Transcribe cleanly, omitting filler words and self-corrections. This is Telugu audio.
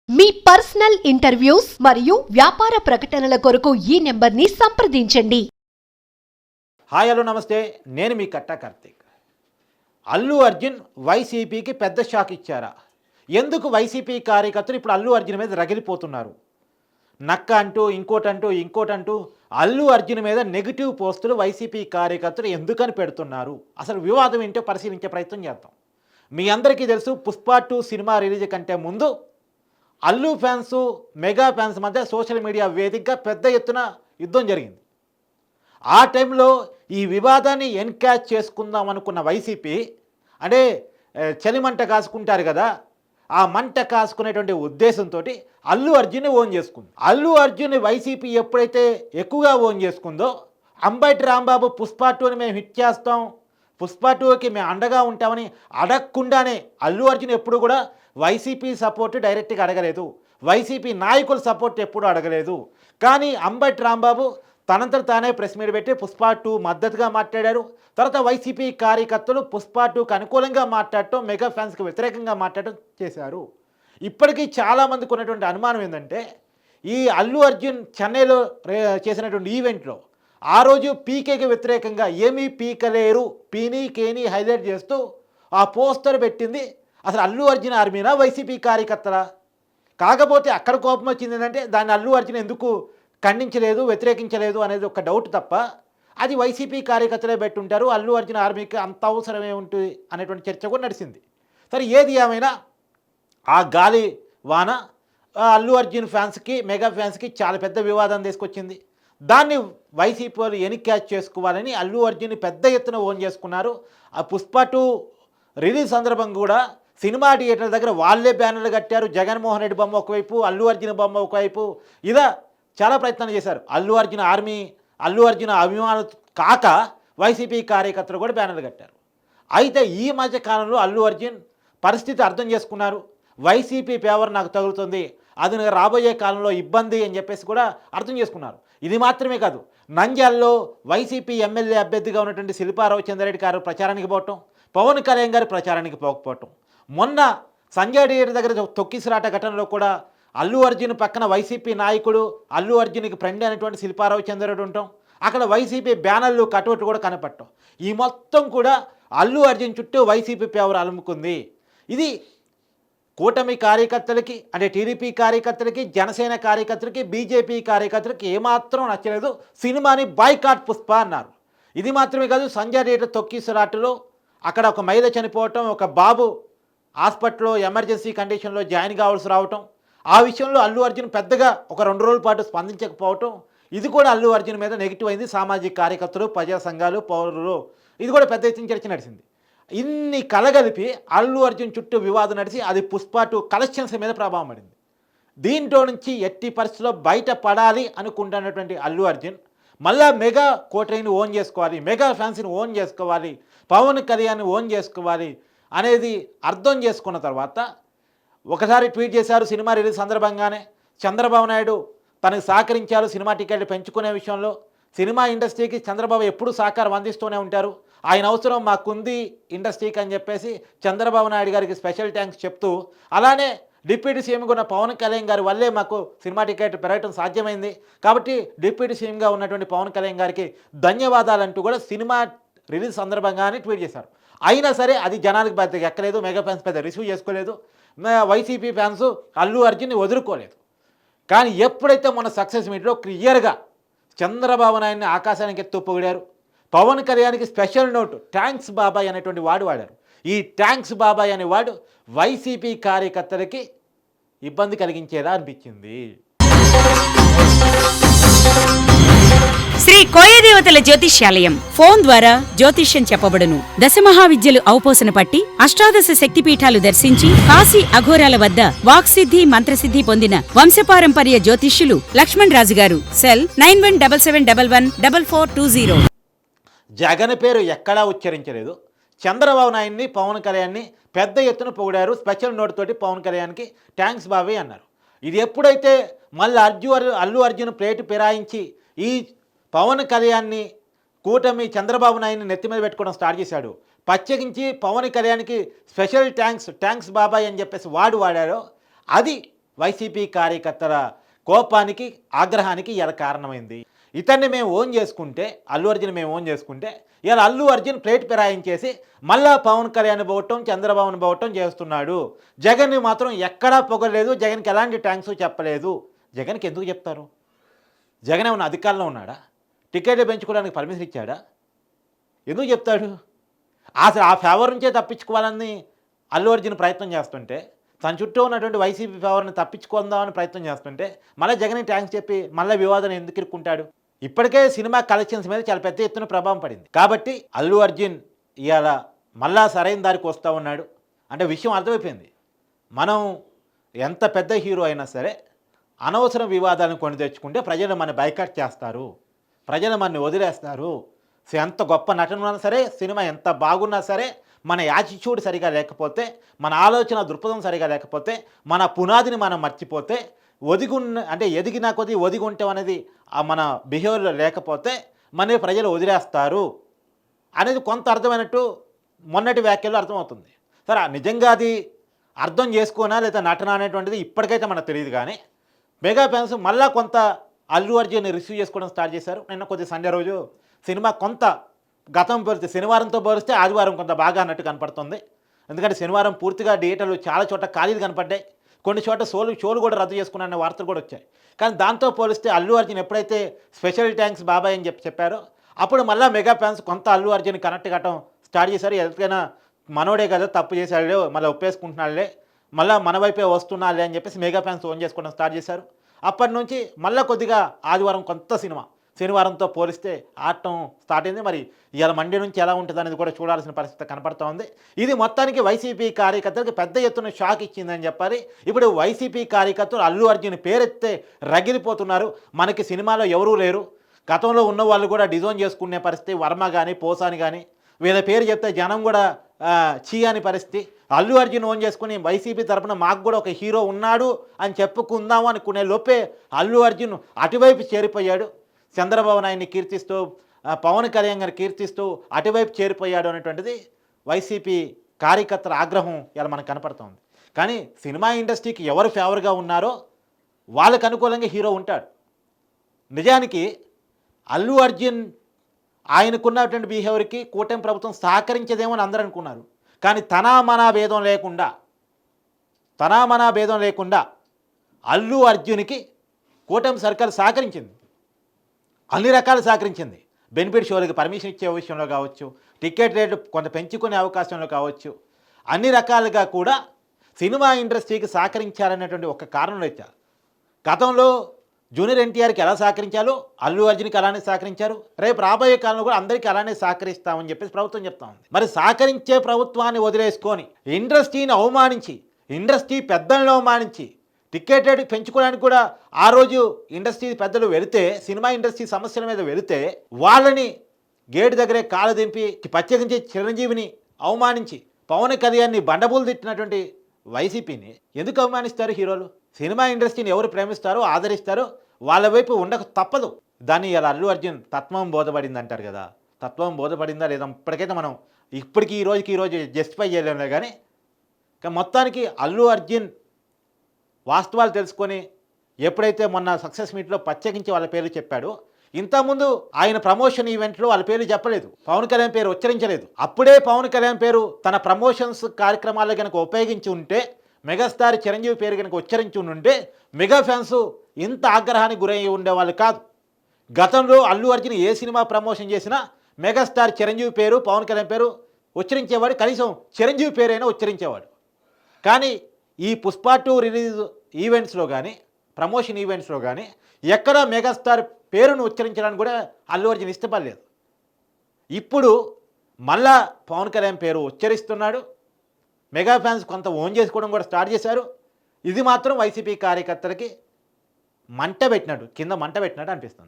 మీ పర్సనల్ ఇంటర్వ్యూస్ మరియు వ్యాపార ప్రకటనల కొరకు ఈ నెంబర్ని సంప్రదించండి. హాయ్ హలో నమస్తే, నేను మీ కట్టా కార్తీక్. అల్లు అర్జున్ వైసీపీకి పెద్ద షాక్ ఇచ్చారా? ఎందుకు వైసీపీ కార్యకర్తలు ఇప్పుడు అల్లు అర్జున్ మీద రగిలిపోతున్నారు? నక్క అంటూ ఇంకోటంటూ అల్లు అర్జున్ మీద నెగిటివ్ పోస్టులు వైసీపీ కార్యకర్తలు ఎందుకని పెడుతున్నారు? అసలు వివాదం ఏంటో పరిశీలించే ప్రయత్నం చేద్దాం. మీ అందరికీ తెలుసు, పుష్ప 2 సినిమా రిలీజ్ కంటే ముందు అల్లు ఫ్యాన్స్ మెగా ఫ్యాన్స్ మధ్య సోషల్ మీడియా వేదికగా పెద్ద ఎత్తున యుద్ధం జరిగింది. ఆ టైంలో ఈ వివాదాన్ని ఎన్క్యాచ్ చేసుకుందాం అనుకున్న వైసీపీ, అంటే చలిమంట కాసుకుంటారు కదా, ఆ మంట కాసుకునేటువంటి ఉద్దేశంతో అల్లు అర్జున్ని ఓన్ చేసుకుంది. అల్లు అర్జున్ వైసీపీ ఎప్పుడైతే ఎక్కువగా ఓన్ చేసుకుందో, అంబటి రాంబాబు పుష్ప 2ని మేము హిట్ చేస్తాం, పుష్ప 2కి మేము అండగా ఉంటామని అడగకుండానే అల్లు అర్జున్ ఎప్పుడు కూడా వైసీపీ సపోర్ట్ డైరెక్ట్గా అడగలేదు, వైసీపీ నాయకుల సపోర్ట్ ఎప్పుడు అడగలేదు. కానీ అంబటి రాంబాబు తనంతట తానే ప్రెస్ మీట్ పెట్టి పుష్ప 2 మద్దతుగా మాట్లాడారు. తర్వాత వైసీపీ కార్యకర్తలు పుష్ప 2కి అనుకూలంగా మాట్లాడటం, మెగా ఫ్యాన్స్కి వ్యతిరేకంగా మాట్లాడటం చేశారు. ఇప్పటికీ చాలామందికి ఉన్నటువంటి అనుమానం ఏంటంటే, ఈ అల్లు అర్జున్ చెన్నైలో చేసినటువంటి ఈవెంట్లో ఆ రోజు పీకేకి వ్యతిరేకంగా ఏమీ పీకలేరు, పీని కేని హైలైట్ చేస్తూ ఆ పోస్టర్ పెట్టింది అసలు అల్లు అర్జున్ ఆర్మీనా వైసీపీ కార్యకర్తలా? కాకపోతే అక్కడ కోపం వచ్చింది ఏంటంటే, దాన్ని అల్లు అర్జున్ ఎందుకు ఖండించలేదు, వ్యతిరేకించలేదు అనేది ఒక డౌట్ తప్ప, అది వైసీపీ కార్యకర్తలే పెట్టుంటారు, అల్లు అర్జున్ ఆర్మీకి అంత అవసరమే ఉంటుంది అనేటువంటి చర్చ కూడా నడిచింది. సరే, ఏది ఏమైనా ఆ గాలి వాన అల్లు అర్జున్ ఫ్యాన్స్కి, మెగా ఫ్యాన్స్కి చాలా పెద్ద వివాదం తీసుకొచ్చింది. దాన్ని వైసీపీ వాళ్ళు ఎన్క్యాచ్ చేసుకోవాలని అల్లు అర్జున్ని పెద్ద ఎత్తున ఓన్ చేసుకున్నారు. ఆ పుష్ప 2 రిలీజ్ సందర్భం కూడా సినిమా థియేటర్ల దగ్గర వాళ్ళే బ్యానర్లు కట్టారు. జగన్మోహన్ రెడ్డి బొమ్మ ఒకవైపు, అల్లు అర్జున్ బొమ్మ ఒకవైపు, ఇలా చాలా ప్రయత్నాలు చేశారు. అల్లు అర్జున్ ఆర్మీ, అల్లు అర్జున్ అభిమానులు కాక వైసీపీ కార్యకర్తలు కూడా బ్యానర్లు కట్టారు. అయితే ఈ మధ్య కాలంలో అల్లు అర్జున్ పరిస్థితి అర్థం చేసుకున్నారు. వైసీపీ ఫేవర్ నాకు తగులుతుంది, అది నాకు రాబోయే కాలంలో ఇబ్బంది అని చెప్పేసి కూడా అర్థం చేసుకున్నారు. ఇది మాత్రమే కాదు, నంద్యాలలో వైసీపీ ఎమ్మెల్యే అభ్యర్థిగా ఉన్నటువంటి శిల్పా రవిచంద్రారెడ్డి గారు ప్రచారానికి పోవటం, పవన్ కళ్యాణ్ గారు ప్రచారానికి పోకపోవటం, మొన్న సంజయ్ థియేటర్ దగ్గర తొక్కిసలాట ఘటనలో కూడా అల్లు అర్జున్ పక్కన వైసీపీ నాయకుడు, అల్లు అర్జున్కి ఫ్రెండ్ అనేటువంటి శిల్పా రవిచంద్రారెడ్డి ఉండటం, అక్కడ వైసీపీ బ్యానర్లు కటౌట్ కూడా కనపడటం, ఈ మొత్తం కూడా అల్లు అర్జున్ చుట్టూ వైసీపీ ఫేవర్ అలుముకుంది. ఇది కూటమి కార్యకర్తలకి, అంటే టీడీపీ కార్యకర్తలకి, జనసేన కార్యకర్తలకి, బీజేపీ కార్యకర్తలకి ఏమాత్రం నచ్చలేదు. సినిమాని బాయ్కాట్ పుష్ప అన్నారు. ఇది మాత్రమే కాదు, సంజయ్ థియేటర్ తొక్కిసలాటలో అక్కడ ఒక మహిళ చనిపోవటం, ఒక బాబు హాస్పిటల్లో ఎమర్జెన్సీ కండిషన్లో జాయిన్ కావాల్సి రావటం, ఆ విషయంలో అల్లు అర్జున్ పెద్దగా ఒక 2 రోజుల పాటు స్పందించకపోవటం, ఇది కూడా అల్లు అర్జున్ మీద నెగిటివ్ అయింది. సామాజిక కార్యకర్తలు, ప్రజా సంఘాలు, పౌరులు, ఇది కూడా పెద్ద ఎత్తున చర్చ నడిచింది. ఇన్ని కలగలిపి అల్లు అర్జున్ చుట్టూ వివాదం నడిచి అది పుష్ప 2 కలెక్షన్స్ మీద ప్రభావం పడింది. దీంట్లో నుంచి ఎట్టి పరిస్థితుల్లో బయటపడాలి అనుకుంటున్నటువంటి అల్లు అర్జున్ మళ్ళా మెగా కోటరీని ఓన్ చేసుకోవాలి, మెగా ఫ్యాన్స్ని ఓన్ చేసుకోవాలి, పవన్ కళ్యాణ్ని ఓన్ చేసుకోవాలి అనేది అర్థం చేసుకున్న తర్వాత ఒకసారి ట్వీట్ చేశారు. సినిమా రిలీజ్ సందర్భంగానే చంద్రబాబు నాయుడు తనకు సహకరించారు సినిమా టికెట్లు పెంచుకునే విషయంలో. సినిమా ఇండస్ట్రీకి చంద్రబాబు ఎప్పుడూ సహకారం అందిస్తూనే ఉంటారు, ఆయన అవసరం మాకుంది ఇండస్ట్రీకి అని చెప్పేసి చంద్రబాబు నాయుడు గారికి స్పెషల్ థ్యాంక్స్ చెప్తూ, అలానే డిప్యూటీ సీఎంగా ఉన్న పవన్ కళ్యాణ్ గారి వల్లే మాకు సినిమా టికెట్ పెరగటం సాధ్యమైంది, కాబట్టి డిప్యూటీ సీఎంగా ఉన్నటువంటి పవన్ కళ్యాణ్ గారికి ధన్యవాదాలంటూ కూడా సినిమా రిలీజ్ సందర్భంగానే ట్వీట్ చేశారు. అయినా సరే అది జనానికి పెద్దగా ఎక్కలేదు, మెగా ఫ్యాన్స్ పెద్ద రిసీవ్ చేసుకోలేదు, వైసీపీ ఫ్యాన్స్ అల్లు అర్జున్ని వదులుకోలేదు. కానీ ఎప్పుడైతే మన సక్సెస్ మీట్లో క్లియర్గా చంద్రబాబు నాయుడిని ఆకాశానికి ఎత్తు పొగిడారు, పవన్ కళ్యాణ్కి స్పెషల్ నోట్ థ్యాంక్స్ బాబాయ్ అనేటువంటి వాడు వాడారు. ఈ థ్యాంక్స్ బాబాయ్ అనే వాడు వైసీపీ కార్యకర్తలకి ఇబ్బంది కలిగించేలా అనిపించింది. శ్రీ కోయదేవతల జ్యోతిష్యాలయం ఫోన్ ద్వారా జ్యోతిష్యం చెప్పబడును. దశమహావిద్యలు ఔపోసన పట్టి అష్టాదశ శక్తిపీఠాలు దర్శించి కాశీ అఘోరాల వద్ద వాక్సిద్ధి మంత్రసిద్ధి పొందిన వంశపారంపర్య జ్యోతిష్యులు లక్ష్మణ్ రాజు గారు. సెల్ 9177114420. జగన్ పేరు ఎక్కడా ఉచ్చరించలేదు, చంద్రబాబు నాయుడిని, పవన్ కళ్యాణ్ని పెద్ద ఎత్తున పొగిడారు. స్పెషల్ నోట్ తోటి పవన్ కళ్యాణ్కి థ్యాంక్స్ బాబాయ్ అన్నారు. ఇది ఎప్పుడైతే మళ్ళీ అల్లు అర్జున్ ప్లేటు పిరాయించి ఈ పవన్ కళ్యాణ్ని కూటమి చంద్రబాబు నాయుడిని నెత్తి మీద పెట్టుకోవడం స్టార్ట్ చేశాడు, ప్రత్యేకించి పవన్ కళ్యాణ్కి స్పెషల్ థ్యాంక్స్ బాబాయ్ అని చెప్పేసి వాడారో, అది వైసీపీ కార్యకర్తల కోపానికి ఆగ్రహానికి ఇలా కారణమైంది. ఇతన్ని మేము ఓన్ చేసుకుంటే, అల్లు అర్జున్ మేము ఓన్ చేసుకుంటే, ఇలా అల్లు అర్జున్ ప్లేట్ ఫిరాయించేసి మళ్ళా పవన్ కళ్యాణ్ పోవటం, చంద్రబాబును పోవటం చేస్తున్నాడు. జగన్ని మాత్రం ఎక్కడా పొగలేదు, జగన్కి ఎలాంటి థ్యాంక్స్ చెప్పలేదు. జగన్కి ఎందుకు చెప్తారు? జగన్ ఏమన్నా అధికారంలో ఉన్నాడా? టికెట్లు పెంచుకోవడానికి పర్మిషన్ ఇచ్చాడా? ఎందుకు చెప్తాడు? అసలు ఆ ఫేవర్ నుంచే తప్పించుకోవాలని అల్లు అర్జున్ ప్రయత్నం చేస్తుంటే, తన చుట్టూ ఉన్నటువంటి వైసీపీ ఫేవర్ని తప్పించుకుందామని ప్రయత్నం చేస్తుంటే మళ్ళీ జగన్ థ్యాంక్స్ చెప్పి మళ్ళీ వివాదం ఎందుకు ఇరుక్కుంటాడు? ఇప్పటికే సినిమా కలెక్షన్స్ మీద చాలా పెద్ద ఎత్తున ప్రభావం పడింది. కాబట్టి అల్లు అర్జున్ ఇవాళ మళ్ళా సరైన దారికి వస్తూ ఉన్నాడు అంటే విషయం అర్థమైపోయింది. మనం ఎంత పెద్ద హీరో అయినా సరే అనవసర వివాదాలను కొని తెచ్చుకుంటే ప్రజలు మన బైకాట్ చేస్తారు, ప్రజలు మనని వదిలేస్తారు. ఎంత గొప్ప నటన ఉన్నా సరే, సినిమా ఎంత బాగున్నా సరే, మన యాటిట్యూడ్ సరిగా లేకపోతే, మన ఆలోచన దృక్పథం సరిగా లేకపోతే, మన పునాదిని మనం మర్చిపోతే, ఎదిగినా కొద్దీ ఒదిగి ఉంటాం అనేది మన బిహేవియర్లో లేకపోతే మన ప్రజలు వదిలేస్తారు అనేది కొంత అర్థమైనట్టు మొన్నటి వ్యాఖ్యల్లో అర్థమవుతుంది. సరే, నిజంగా అది అర్థం చేసుకోనా లేదా నటన అనేటువంటిది ఇప్పటికైతే మనకు తెలియదు. కానీ మెగా ఫ్యాన్స్ మళ్ళీ కొంత అల్లు అర్జున్ రిసీవ్ చేసుకోవడం స్టార్ట్ చేశారు. నిన్న కొద్ది సండే రోజు సినిమా కొంత గతం పోలిస్తే, శనివారంతో పోలిస్తే ఆదివారం కొంత బాగా అన్నట్టు కనపడుతుంది. ఎందుకంటే శనివారం పూర్తిగా థియేటర్లు చాలా చోట్ల ఖాళీలు కనపడ్డాయి, కొన్ని చోట్ల షోలు కూడా రద్దు చేసుకున్నారనే వార్తలు కూడా వచ్చాయి. కానీ దాంతో పోలిస్తే అల్లు అర్జున్ ఎప్పుడైతే స్పెషల్ థ్యాంక్స్ బాబాయ్ అని చెప్పారో అప్పుడు మళ్ళీ మెగా ఫ్యాన్స్ కొంత అల్లు అర్జున్ కనెక్ట్ కట్టడం స్టార్ట్ చేశారు. ఎవరికైనా మనోడే కదా, తప్పు చేశాడులే, మళ్ళీ ఒప్పేసుకుంటున్నాడులే, మళ్ళీ మన వైపే వస్తున్నాడులే అని చెప్పేసి మెగా ఫ్యాన్స్ ఓన్ చేసుకోవడం స్టార్ట్ చేశారు. అప్పటి నుంచి మళ్ళీ కొద్దిగా ఆదివారం కొంత సినిమా శనివారంతో పోలిస్తే ఆడటం స్టార్ట్ అయింది. మరి ఇవాళ మండే నుంచి ఎలా ఉంటుంది అనేది కూడా చూడాల్సిన పరిస్థితి కనపడుతూ ఉంది. ఇది మొత్తానికి వైసీపీ కార్యకర్తలకు పెద్ద ఎత్తున షాక్ ఇచ్చిందని చెప్పాలి. ఇప్పుడు వైసీపీ కార్యకర్తలు అల్లు అర్జున్ పేరెత్తే రగిలిపోతున్నారు. మనకి సినిమాలో ఎవరూ లేరు, గతంలో ఉన్న వాళ్ళు కూడా డిజైన్ చేసుకునే పరిస్థితి, వర్మ కానీ పోసాని కానీ వీళ్ళ పేరు చెప్తే జనం కూడా చీ అని పరిస్థితి. అల్లు అర్జున్ ఓన్ చేసుకుని వైసీపీ తరపున మాకు కూడా ఒక హీరో ఉన్నాడు అని చెప్పుకుందాము అనుకునే లోపే అల్లు అర్జున్ అటువైపు చేరిపోయాడు. చంద్రబాబు నాయుడిని కీర్తిస్తూ, పవన్ కళ్యాణ్ గారిని కీర్తిస్తూ అటువైపు చేరిపోయాడు అనేటువంటిది వైసీపీ కార్యకర్తల ఆగ్రహం ఇలా మనకు కనపడుతుంది. కానీ సినిమా ఇండస్ట్రీకి ఎవరు ఫేవర్గా ఉన్నారో వాళ్ళకు అనుకూలంగా హీరో ఉంటాడు. నిజానికి అల్లు అర్జున్ ఆయనకున్నటువంటి బిహేవియర్కి కూటమి ప్రభుత్వం సహకరించదేమో అని అందరూ అనుకున్నారు. కానీ తనామనా భేదం లేకుండా అల్లు అర్జున్కి కూటమి సర్కారు సహకరించింది, అన్ని రకాలు సహకరించింది. బెనిఫిట్ షోలకి పర్మిషన్ ఇచ్చే విషయంలో కావచ్చు, టికెట్ రేట్లు కొంత పెంచుకునే అవకాశంలో కావచ్చు, అన్ని రకాలుగా కూడా సినిమా ఇండస్ట్రీకి సహకరించారనేటువంటి ఒక కారణం అయితే గతంలో జూనియర్ ఎన్టీఆర్కి ఎలా సహకరించాలో అల్లు అర్జున్కి అలానే సహకరించారు. రేపు రాబోయే కాలంలో కూడా అందరికీ అలానే సహకరిస్తామని చెప్పేసి ప్రభుత్వం చెప్తా ఉంది. మరి సహకరించే ప్రభుత్వాన్ని వదిలేసుకొని ఇండస్ట్రీని అవమానించి, ఇండస్ట్రీ పెద్దలను అవమానించి టికెట్ రేటు పెంచుకోవడానికి కూడా ఆ రోజు ఇండస్ట్రీ పెద్దలు వెళితే, సినిమా ఇండస్ట్రీ సమస్యల మీద వెళితే వాళ్ళని గేటు దగ్గరే కాలు దింపి ప్రత్యేకించి చిరంజీవిని అవమానించి పవన్ కళ్యాణ్ని బండబూలు తిట్టినటువంటి వైసీపీని ఎందుకు అవమానిస్తారు హీరోలు? సినిమా ఇండస్ట్రీని ఎవరు ప్రేమిస్తారో ఆదరిస్తారో వాళ్ళ వైపు ఉండక తప్పదు. దాన్ని ఇలా అల్లు అర్జున్ తత్వం బోధపడింది అంటారు కదా, తత్వం బోధపడిందా లేదా ఇప్పటికైతే మనం ఈ రోజు జస్టిఫై చేయలేము. కానీ మొత్తానికి అల్లు అర్జున్ వాస్తవాలు తెలుసుకొని ఎప్పుడైతే మొన్న సక్సెస్ మీట్లో ప్రత్యేకించి వాళ్ళ పేర్లు చెప్పాడో, ఇంతకుముందు ఆయన ప్రమోషన్ ఈవెంట్లో వాళ్ళ పేర్లు చెప్పలేదు, పవన్ కళ్యాణ్ పేరు ఉచ్చరించలేదు. అప్పుడే పవన్ కళ్యాణ్ పేరు తన ప్రమోషన్స్ కార్యక్రమాల్లో కనుక ఉపయోగించి ఉంటే, మెగాస్టార్ చిరంజీవి పేరు కనుక ఉచ్చరించి ఉంటే మెగా ఫ్యాన్స్ ఇంత ఆగ్రహానికి గురయ్యి ఉండేవాళ్ళు కాదు. గతంలో అల్లు అర్జున్ ఏ సినిమా ప్రమోషన్ చేసినా మెగాస్టార్ చిరంజీవి పేరు, పవన్ కళ్యాణ్ పేరు ఉచ్చరించేవాడు, కనీసం చిరంజీవి పేరైనా ఉచ్చరించేవాడు. కానీ ఈ పుష్ప 2 రిలీజ్ ఈవెంట్స్లో కానీ, ప్రమోషన్ ఈవెంట్స్లో కానీ ఎక్కడా మెగాస్టార్ పేరును ఉచ్చరించడానికి కూడా అల్లు అర్జున్ ఇష్టపడలేదు. ఇప్పుడు మళ్ళా పవన్ కళ్యాణ్ పేరు ఉచ్చరిస్తున్నాడు. మెగా ఫ్యాన్స్ కొంత ఓన్ చేసుకోవడం కూడా స్టార్ట్ చేశారు. ఇది మాత్రం వైసీపీ కార్యకర్తలకి కింద మంట పెట్టినట్టు అనిపిస్తుంది.